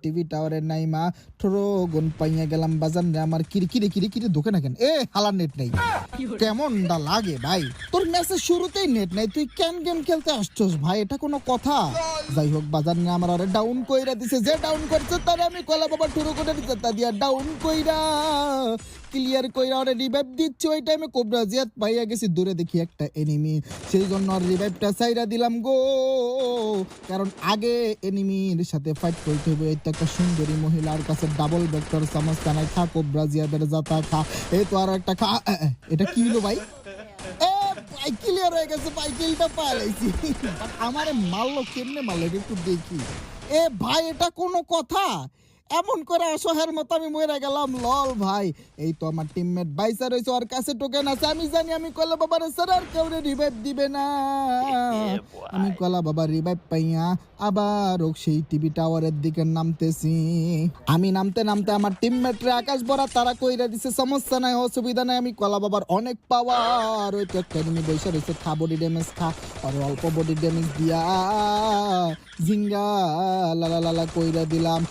TV টাওয়ারের নাইমা ঠোরো গুন পাইয়া গেলাম বাজান রে আমার কিরি ঢোকে না কেন হালার নেট নাই কেমনটা লাগে ভাই তোর ম্যাচের শুরুতেই নেট নাই তুই কেন গেম খেলতে আসছস ভাই এটা কোনো কথা যাই হোক বাজার নিয়ে আমার আরে ডাউন কইরা দিছে যে ডাউন করছে তারে আমি কলা বাবা ঠুরো করে দিতে তা দিয়া ডাউন কইরা ক্লিয়ার কইরা ওরে রিভাইভ দিচ্ছে ওই টাইমে কোবরা জিয়াত পাইয়া গেছি দূরে দেখি একটা এনিমি সেই জন্য আর রিভাইভটা চাইরা দিলাম গো কারণ আগে এনিমির সাথে ফাইট করতে হবে এটা একটা সুন্দরী মহিলার কাছে ডাবল ভেক্টর সমস্যা নাই খা কোবরা জিয়াদের জাতা খা এই তো আর একটা খা এটা কি হলো ভাই ভাই ক্লিয়ার হয়ে গেছে ভাই কিলটা পালাইছি আমারে মারলো কেমনে মারলো একটু দেখি ভাই এটা কোনো কথা এমন করে অসহায়ের মতো আমি মরে গেলাম লল ভাই এই তো আমার টিমমেট বাইসার হইছে ওর কাছে টোকেন আছে আমি জানি আমি কলা বাবার স্যার আর কেউ রিভাইভ দিবে না আমি কলা বাবার রিভাইভ পাইয়া আবার সেই টিভি টাওয়ারের দিকে নামতেছি আমি নামতে নামতে আমার টিমমেটরে আকাশ ভরা তারা কইরা দিছে সমস্যা নাই অসুবিধা নাই আমি কলা বাবার অনেক পাওয়ার ওই তো একটা এনিমি বৈশা রয়েছে খা বডি ড্যামেজ খা আর অল্প বডি ড্যামেজ দিয়া জিঙ্গা লালা লালা কইরা দিলাম